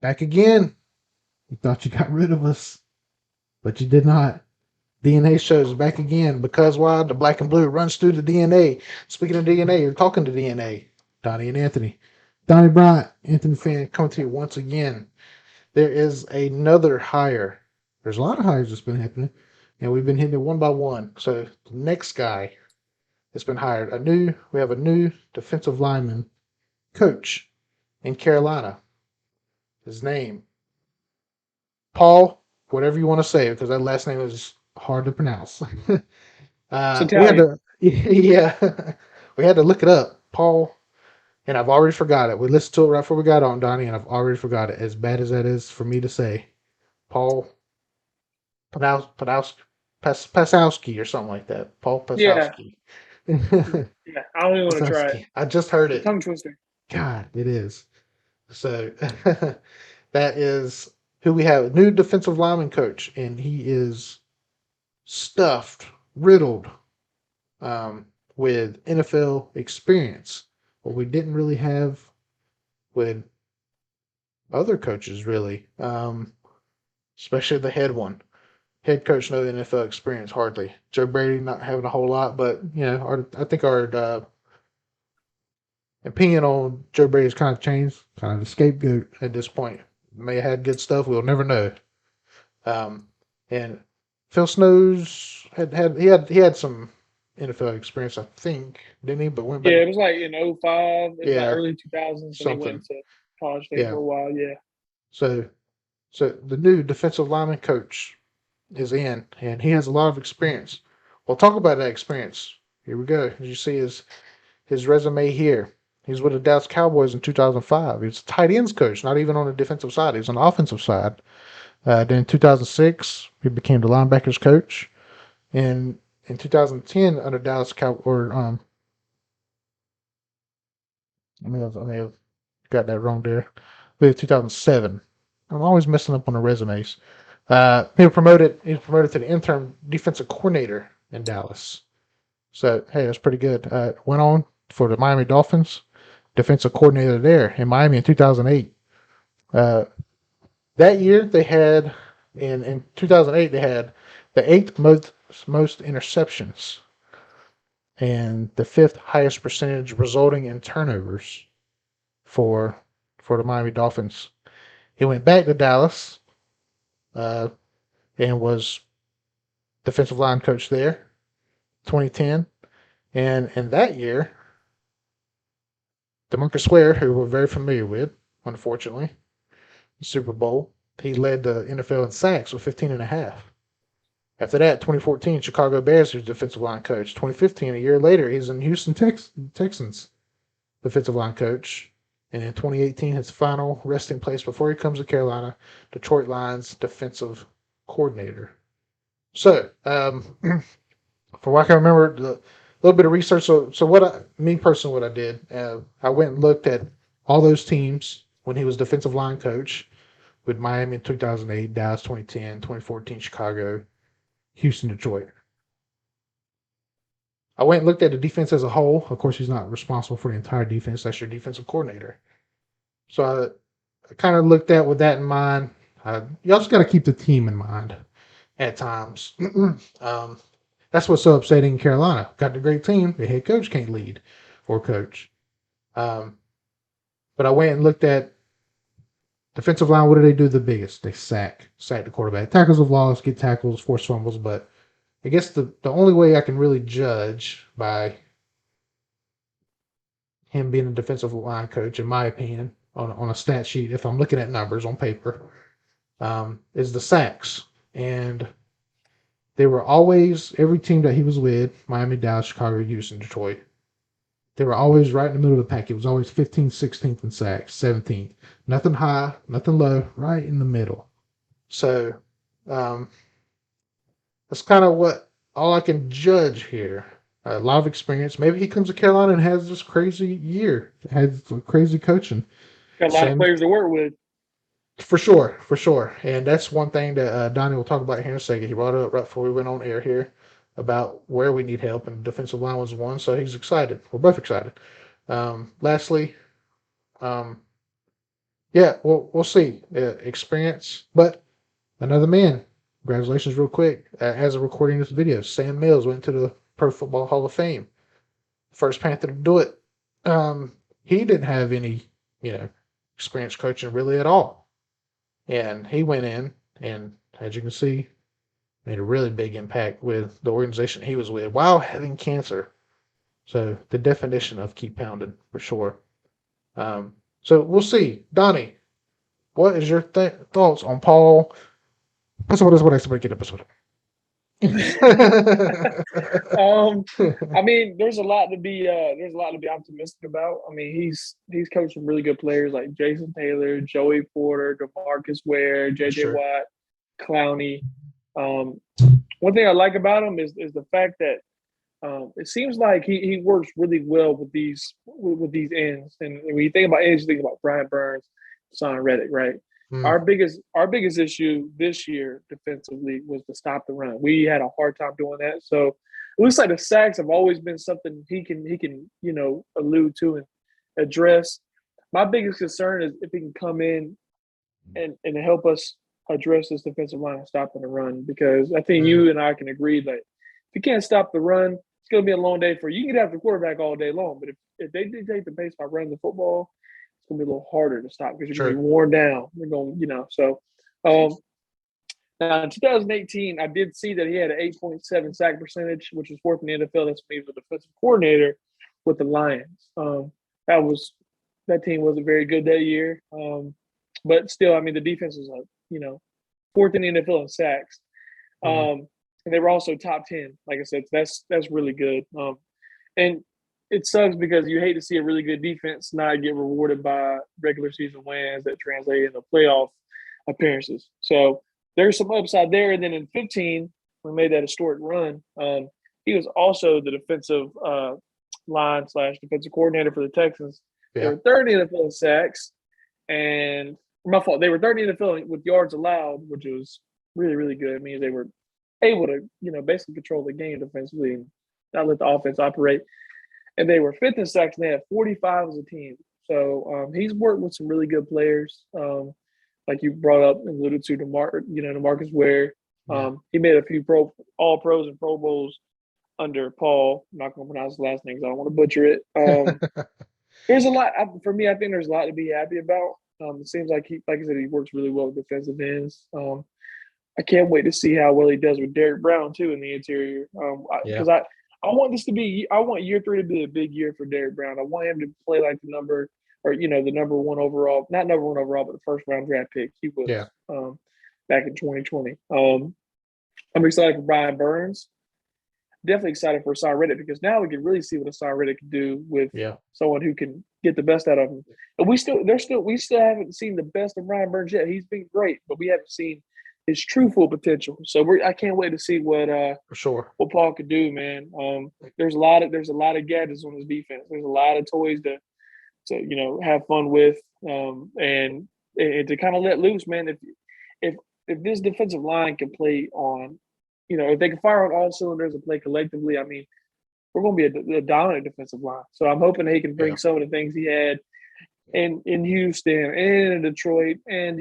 Back again. You thought you got rid of us, but you did not. DNA shows back again because why? The black and blue runs through the DNA. Speaking of DNA, you're talking to DNA. Donnie and Anthony. Donnie Bryant, Anthony Fan, coming to you once again. There is another hire. There's a lot of hires that's been happening, and we've been hitting it one by one. So the next guy that's been hired, we have a new defensive lineman coach in Carolina. His name, Paul, whatever you want to say, because that last name is hard to pronounce. It's We had Italian. to, yeah, we had to look it up. Paul, and I've already forgot it. We listened to it right before we got on, Donnie, and I've already forgot it. As bad as that is for me to say, Paul Pasowski or something like that. Paul Yeah, Pasowski. yeah. I don't even want to try it. Pasowski. I just heard It's a it. tongue twister. God, it is. So that is who we have. New defensive lineman coach, and he is stuffed, riddled um, with NFL experience. What we didn't really have with other coaches, really, especially the head one. Head coach, no NFL experience, hardly. Joe Brady not having a whole lot, but I think our opinion on Joe Brady's kind of changed. Kind of the scapegoat at this point. May have had good stuff, we'll never know. Um, and Phil Snows he had some NFL experience, I think, didn't he? But went back, Yeah, it was like in '05. It was like yeah, early 2000s, and he something, went to College State for yeah. a while. Yeah. So so the new defensive lineman coach is in, and he has a lot of experience. We'll talk about that experience. Here we go. As you see his resume here. He's with the Dallas Cowboys in 2005. He was a tight ends coach, not even on the defensive side. He was on the offensive side. Then in 2006, he became the linebackers coach. And in 2010, under Dallas Cow or I may have got that wrong there. But 2007. I'm always messing up on the resumes. He was promoted to the interim defensive coordinator in Dallas. So hey, that's pretty good. Went on for the Miami Dolphins, defensive coordinator there in Miami in 2008. Uh, that year they had in 2008 they had the eighth most interceptions and the fifth highest percentage resulting in turnovers for the Miami Dolphins. He went back to Dallas uh, and was defensive line coach there, 2010. And in that year, DeMarcus Ware, who we're very familiar with, unfortunately, the Super Bowl, he led the NFL in sacks with 15 and a half. After that, 2014, Chicago Bears, he was defensive line coach. 2015, a year later, he's in Houston Texans, defensive line coach. And in 2018, his final resting place before he comes to Carolina, Detroit Lions defensive coordinator. So, for what I can remember, the little bit of research. So me personally, what I did, I went and looked at all those teams when he was defensive line coach with Miami in 2008, Dallas 2010, 2014, Chicago, Houston, Detroit. I went and looked at the defense as a whole. Of course, he's not responsible for the entire defense. That's your defensive coordinator. So I kind of looked at with that in mind. You also got to keep the team in mind at times. That's what's so upsetting in Carolina. Got a great team. The head coach can't lead or coach. Um, but I went and looked at defensive line. What do they do the biggest? They sack the quarterback. Tackles of loss, get tackles, force fumbles. But I guess the only way I can really judge by him being a defensive line coach, in my opinion, on a stat sheet, if I'm looking at numbers on paper, is the sacks. And they were always, every team that he was with, Miami, Dallas, Chicago, Houston, Detroit, they were always right in the middle of the pack. It was always 15th, 16th in sacks, 17th. Nothing high, nothing low, right in the middle. So um, that's kind of what all I can judge here. A lot of experience. Maybe he comes to Carolina and has this crazy year, has crazy coaching. Got a lot of Same players to work with. for sure, for sure. And that's one thing that Donnie will talk about here in a second. He brought it up right before we went on air here about where we need help, and defensive line was one. So he's excited. We're both excited. Lastly, um, Yeah, we'll see. Experience, but another man. Congratulations, real quick. As of recording this video, Sam Mills went to the Pro Football Hall of Fame. First Panther to do it. He didn't have any, experience coaching really at all, and he went in and, as you can see, made a really big impact with the organization he was with while having cancer. So the definition of keep pounding for sure. So we'll see. Donnie, what is your thoughts on Paul? Pessoal, what I expect to get episode. I mean, there's a lot to be optimistic about. I mean, he's coached some really good players like Jason Taylor, Joey Porter, DeMarcus Ware, JJ Sure. Watt, Clowney. Um, one thing I like about him is the fact that it seems like he works really well with these ends. And when you think about ends, you think about Brian Burns, Son Reddick, right? Our biggest issue this year defensively was to stop the run. We had a hard time doing that. So it looks like the sacks have always been something he can allude to and address. My biggest concern is if he can come in and help us address this defensive line and stopping the run, because I think you and I can agree that if you can't stop the run, it's going to be a long day for you. You can have the quarterback all day long, but if they dictate the pace by running the football, it's going to be a little harder to stop because you're going to be worn down. You're going, so. Now in 2018, I did see that he had an 8.7 sack percentage, which was fourth in the NFL. That's when he was a defensive coordinator with the Lions. That team wasn't very good that year, but still, I mean, the defense was fourth in the NFL in sacks. And they were also top 10. Like I said, that's really good. And it sucks because you hate to see a really good defense not get rewarded by regular season wins that translate into playoff appearances. So there's some upside there. And then in 15, we made that historic run. He was also the defensive line / defensive coordinator for the Texans. Yeah. They were third in the NFL in sacks, and my fault. They were third in the NFL with yards allowed, which was really, really good. It means they were able to, basically control the game defensively and not let the offense operate. And they were fifth in sacks, and they had 45 as a team. So he's worked with some really good players, like you brought up and alluded to, DeMarcus Ware. He made a few all pros and Pro Bowls under Paul. I'm not going to pronounce his last name because I don't want to butcher it. There's a lot for me. I think there's a lot to be happy about. It seems like like I said, he works really well with defensive ends. I can't wait to see how well he does with Derek Brown too in the interior. Because I want year 3 to be a big year for Derek Brown. I want him to play like the number one overall, not number one overall, but the first round draft pick he was back in 2020. I'm excited for Brian Burns. Definitely excited for Son Reddick because now we can really see what Son Reddick can do with someone who can get the best out of him. And we still haven't seen the best of Brian Burns yet. He's been great, but we haven't seen his true full potential. So I can't wait to see what what Paul could do, man. There's a lot of gadgets on his defense. There's a lot of toys to have fun with, and to kind of let loose, man. If this defensive line can play on, if they can fire on all cylinders and play collectively, I mean, we're going to be a dominant defensive line. So I'm hoping he can bring some of the things he had in Houston and in Detroit, and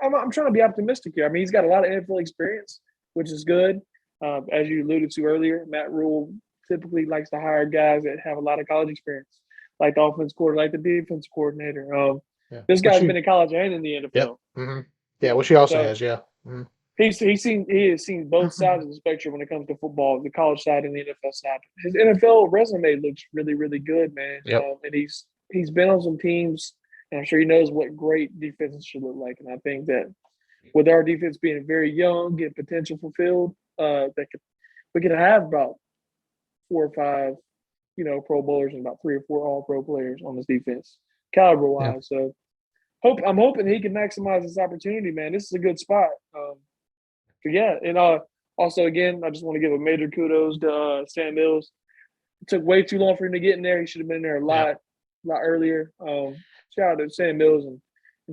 I'm trying to be optimistic here. I mean, he's got a lot of NFL experience, which is good. As you alluded to earlier, Matt Rule typically likes to hire guys that have a lot of college experience, like the offense coordinator, like the defense coordinator. This guy's been in college and in the NFL. Yep. Yeah, which he also has. Yeah. He has seen both sides of the spectrum when it comes to football, the college side and the NFL side. His NFL resume looks really, really good, man. Yep. And he's been on some teams, and I'm sure he knows what great defenses should look like. And I think that with our defense being very young and potential fulfilled, we could have about 4 or 5, Pro Bowlers and about 3 or 4 All-Pro players on this defense, caliber-wise. So I'm hoping he can maximize this opportunity, man. This is a good spot. And also, again, I just want to give a major kudos to Sam Mills. It took way too long for him to get in there. He should have been there a lot earlier. Shout out to Sam Mills and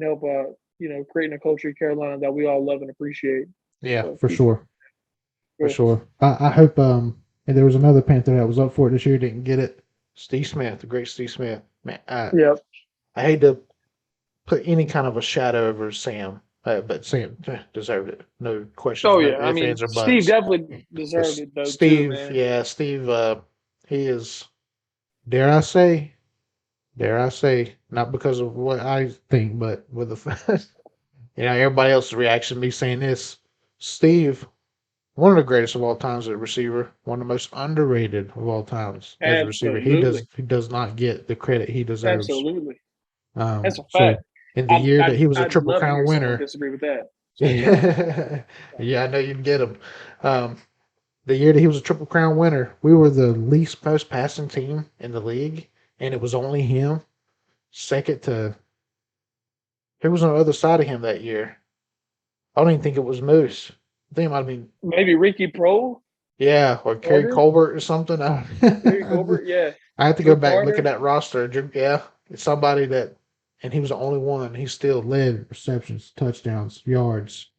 help creating a culture in Carolina that we all love and appreciate. Yeah, for sure. For sure. I hope and there was another Panther that was up for it this year, didn't get it. Steve Smith, the great Steve Smith. Man, I hate to put any kind of a shadow over Sam. But Sam deserved it. No questions, Oh no yeah, I ifs, mean ands, or Steve buts. definitely deserved But it though too, Steve, man. yeah, Steve, he is, dare I say, dare I say, not because of what I think, but with the fact, everybody else's reaction to me saying this, Steve, one of the greatest of all times as a receiver, one of the most underrated of all times as a receiver. He Absolutely, does not get the credit he deserves. absolutely, that's a So fact. in the year that he was a I'd Triple love to Crown hear someone winner, disagree with that. Say what? yeah, I know you'd get him. Um, the year that he was a Triple Crown winner, we were the least most passing team in the league, and it was only him. Second to who was on the other side of him that year? I don't even think it was Moose. I think it might have been, Maybe Ricky Prohl, yeah, or Kerry Carter, Colbert or something. Gary Colbert, yeah, I have to go Drew back and look at Carter. that roster. Yeah, it's somebody that, and he was the only one. He still led receptions, touchdowns, yards.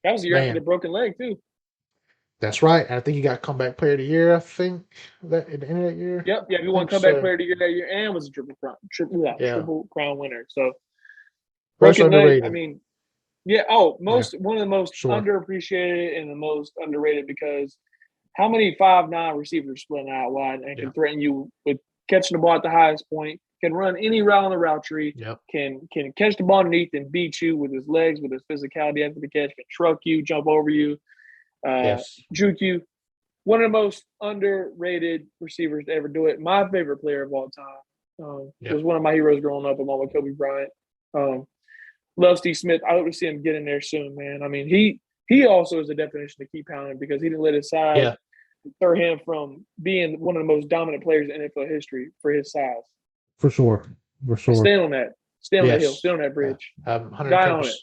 That was the year after the Man, broken leg too. that's right. And I think he got comeback player of the year. I think that at the end of that year. Yep, yeah, he I won think comeback so. player of the year that year and was a Yeah, triple crown winner. So most broken leg. I underrated. mean, yeah. Oh, Yeah, one of the most sure. underappreciated and the most underrated because how many 5'9" receivers splitting out wide and Yeah, can threaten you with catching the ball at the highest point, can run any route on the route tree, yep, can catch the ball underneath and beat you with his legs, with his physicality after the catch, can truck you, jump over you, uh, yes, juke you. One of the most underrated receivers to ever do it. My favorite player of all time yep. was one of my heroes growing up, along with Kobe Bryant. Um, love Steve Smith. I hope to see him get in there soon, man. I mean, he also is the definition to keep pounding because he didn't let his size Yeah, deter him from being one of the most dominant players in NFL history for his size. for sure, for I sure. stand on that. Stay on that hill. Stay Yes, on that bridge. Die on 110%, it.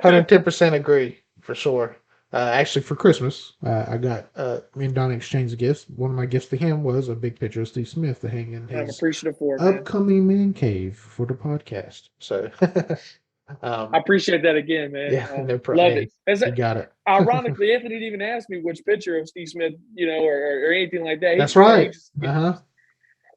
110% agree for sure. Actually, for Christmas, I got me and Donnie exchanged gifts. One of my gifts to him was a big picture of Steve Smith to hang in I'm his appreciative for it, man. upcoming man cave for the podcast. So, I um, appreciate that again, man. yeah, no problem. Love it. Hey, you got it. Ironically, Anthony didn't even ask me which picture of Steve Smith, or anything like that. That's He right. just Uh huh.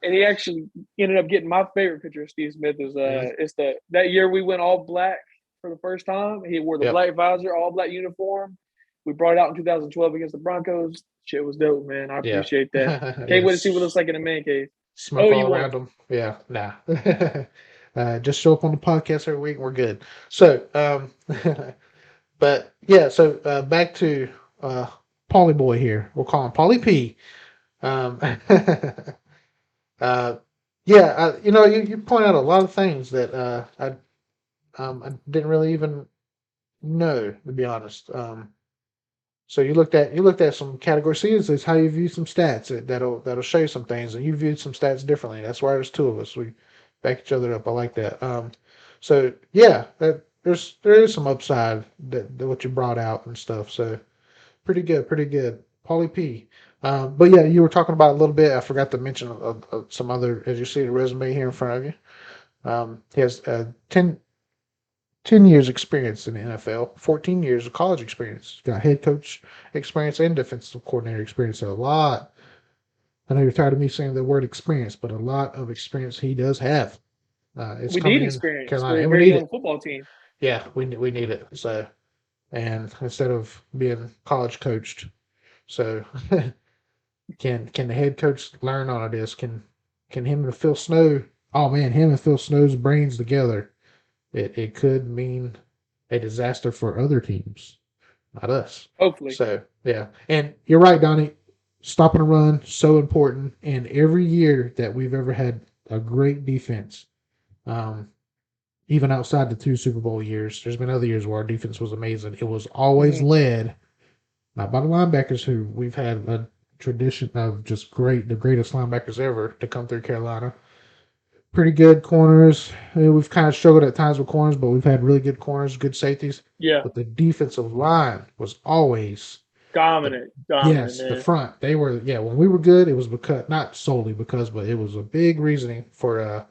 and he actually ended up getting my favorite picture of Steve Smith is Really? it's that year we went all black for the first time. He wore the Yep. black visor, all black uniform. We brought it out in 2012 against the Broncos. Shit was dope, man. I Yeah. appreciate that. Can't wait to see what it looks Yes. like in the man cave. Smoke Oh, all you one. around them. Yeah. Nah. Just show up on the podcast every week. And we're good. So, but yeah. So back to Paulie Boy here. We'll call him Paulie P. Um, uh, yeah. You point out a lot of things that I didn't really even know, to be honest. So you looked at some categories. See, it's how you view some stats. That'll show you some things, and you viewed some stats differently. That's why there's two of us. We back each other up. I like that. So yeah, there is some upside that what you brought out and stuff. So pretty good, pretty good. Paulie P. But yeah, you were talking about a little bit. I forgot to mention some other. As you see the resume here in front of you, he has 10 years experience in the NFL, 14 years of college experience. Got head coach experience and defensive coordinator experience. So a lot. I know you're tired of me saying the word experience, but a lot of experience he does have. It's We need coming in experience Carolina, for a and we very need young it. football team. Yeah, we need it. So, and instead of being college coached, so can the head coach learn on this? Can him and Phil Snow? Oh man, him and Phil Snow's brains together. It could mean a disaster for other teams, not us. Hopefully. So yeah, and you're right, Donnie. Stopping a run so important. And every year that we've ever had a great defense, um, even outside the two Super Bowl years, there's been other years where our defense was amazing. It was always Mm-hmm. led not by the linebackers who we've had a tradition of just great, the greatest linebackers ever to come through Carolina. Pretty good corners. We've kind of struggled at times with corners, but we've had really good corners, good safeties. Yeah. But the defensive line was always the Dominant, yes, the man. front. They were when we were good, it was because not solely because, but it was a big reasoning for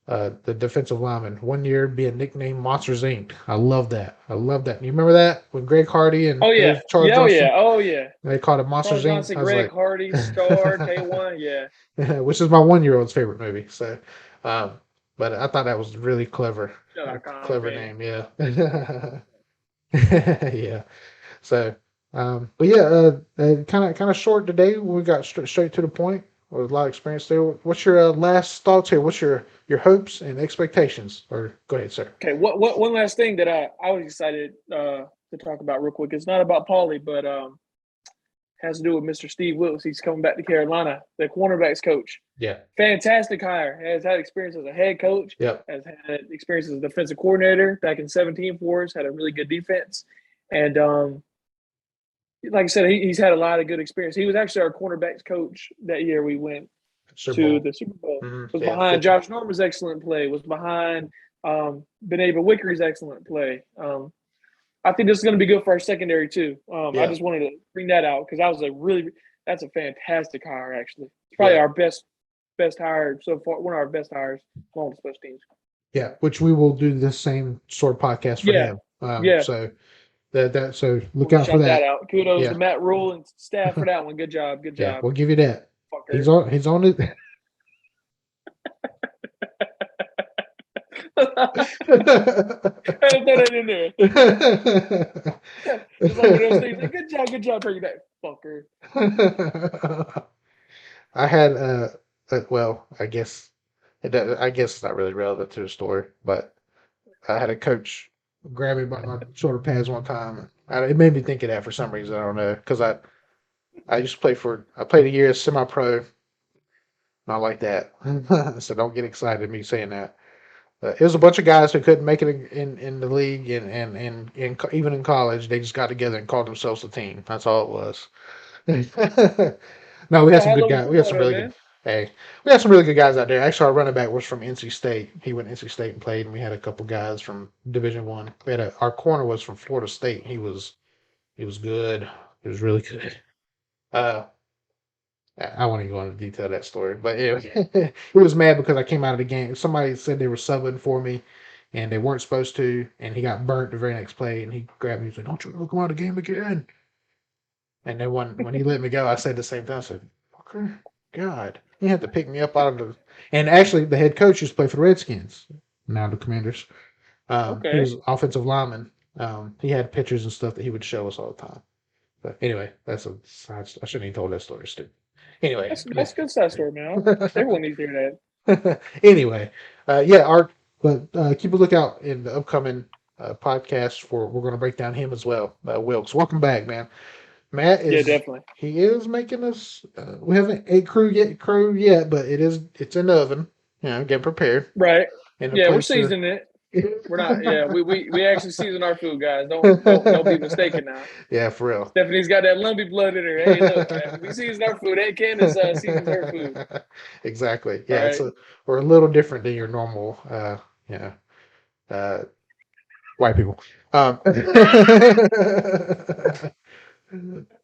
the defensive lineman. One year being nicknamed Monsters Inc. I love that. I love that. You remember that when Greg Hardy and Oh it yeah. was Charles Yeah, oh Johnson? yeah. Oh yeah. They called it Monsters Charles Inc. Johnson, I was Greg like, Hardy, Star, K1, yeah. which is my 1-year-old's favorite movie. So, um, but I thought that was really clever. .com, Clever man. name, yeah. Yeah. So, but yeah, kind of short today. We got straight to the point with a lot of experience there. What's your last thoughts here? What's your hopes and expectations? Or go ahead, sir. Okay, what one last thing that I was excited to talk about real quick. It's not about Paulie, but has to do with Mr. Steve Wilkes. He's coming back to Carolina, the cornerbacks coach. Yeah. Fantastic hire. Has had experience as a head coach. Yep. Has had experience as a defensive coordinator back in 17 for us. Had a really good defense, and like I said, he's had a lot of good experience. He was actually our cornerbacks coach that year we went Super to Bowl. the Super Bowl. Was Yeah. behind Josh Norman's excellent play. Was behind Benaba Wickery's excellent play. I think this is going to be good for our secondary too. Yeah. I just wanted to bring that out because that's a fantastic hire. Actually, it's probably our best hire so far. One of our best hires along the special teams. Yeah, which we will do the same sort of podcast for Yeah, him. yeah. So so look We'll out for shout that. that out. Kudos Yeah. to Matt Rule and staff for that one. Good job. Good Yeah, job. we'll give you that. Fucker. He's on it. I throw that in there. It's like one of those things. Like, good job, bringing that fucker. I had well, I guess it's not really relevant to the story, but I had a coach grab me by my shoulder pads one time. It made me think of that for some reason. I don't know, because I used to I played a year as semi-pro, not like that. So don't get excited at me saying that. It was a bunch of guys who couldn't make it in the league and even in college. They just got together and called themselves a team. That's all it was. No, we had some High good level guys. We had football, some though, really good. man. Hey, we had some really good guys out there. Actually, our running back was from NC State. He went to NC State and played, and we had a couple guys from Division One. We had our corner was from Florida State. He was good. He was really good. Uh, I won't even go into detail of that story, but yeah, he was mad because I came out of the game. Somebody said they were subbing for me, and they weren't supposed to, and he got burnt the very next play. And he grabbed me and said, "Don't you ever come out of the game again?" And then when he let me go, I said the same thing. I said, "Fucker, God, he had to pick me up out of the." And actually, the head coach used to play for the Redskins, now the Commanders. He Okay. was offensive lineman. He had pictures and stuff that he would show us all the time. But anyway, I shouldn't even told that story, stupid. Anyway, That's a good side story, man. Everyone needs to hear anyway, yeah, keep a lookout in the upcoming podcast for we're going to break down him as well. Wilkes, welcome back, man. Matt that. Yeah, is definitely. he is making us. We haven't ate crew yet, but it's in the oven. You know, get prepared. Right. And the Yeah, we're plates are. seasoning it. We're not. Yeah, we actually season our food, guys. Don't be mistaken now. Yeah, for real. Stephanie's got that lumpy blood in her. Hey, look, man, we season our food. Aunt Candace seasons her food. Exactly. All Yeah, right. we're a little different than your normal, you know, uh, white people.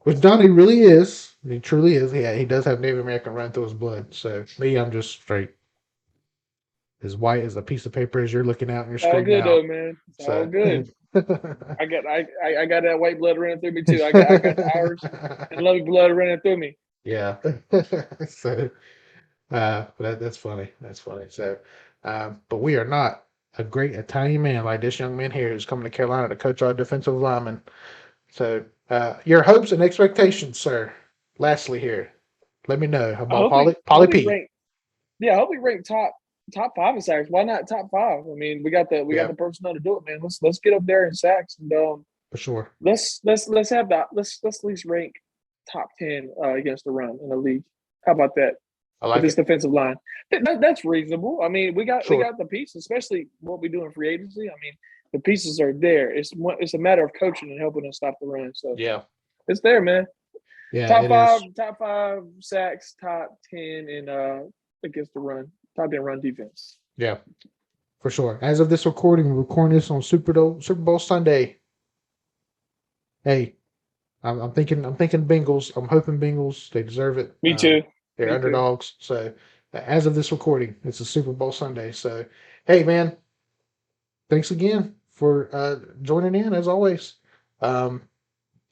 Which Donnie really is. He truly is. He does have Native American run through his blood. So me, I'm just straight as white as a piece of paper as you're looking out in your All screen good now. though, man. It's all So good. I got that white blood running through me too. I got the Irish and lumpy blood running through me. Yeah. So but that's funny. That's funny. So but we are not a great Italian man like this young man here who's coming to Carolina to coach our defensive lineman. So your hopes and expectations, sir. Lastly here. Let me know I about hope we I Polly hope we P. rank. Yeah, I hope we rank top five in sacks. Why not top five? I mean, we got Yeah, the personnel to do it, man. Let's get up there in sacks and for sure. let's have that. Let's at least rank top 10 against the run in the league. How about that I with like this it. defensive line? That's reasonable. I mean, we Sure. got the pieces, especially what we do in free agency. I mean, the pieces are there. It's a matter of coaching and helping us stop the run. So Yeah. it's there, man. Yeah, it is. Top five sacks, top 10 in against the run, top 10 run defense. Yeah, for sure. As of this recording, we're recording this on Super Bowl Sunday. Hey, I'm thinking Bengals. I'm hoping Bengals. They deserve it. Me too. They're Me too. underdogs. So as of this recording, it's a Super Bowl Sunday. So hey, man, thanks again for joining in as always. Um,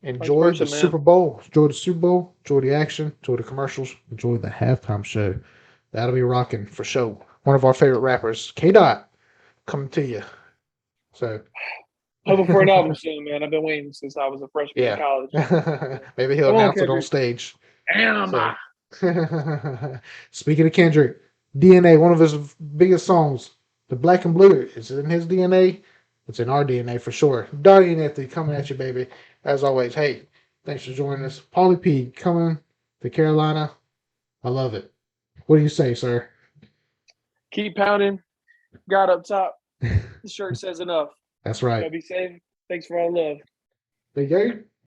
Vice enjoy the versa, man. Super Bowl. Enjoy the Super Bowl. Enjoy the action. Enjoy the commercials. Enjoy the halftime show. That'll be rocking for sure. one of our favorite rappers, K Dot, coming to you. So Hoping for an album soon, man. I've been waiting since I was a freshman in yeah, college. maybe he'll Come on, announce it on Kendrick. stage. Damn. So speaking of Kendrick, DNA, one of his biggest songs, "The Black and Blue," is in his DNA. It's in our DNA for sure. Donnie and Anthony coming at you, baby. As always, hey, thanks for joining us. Paulie P coming to Carolina. I love it. What do you say, sir? Keep pounding. God up top. The shirt says enough. That's Y'all right. be safe. Thanks for all the love. There you go.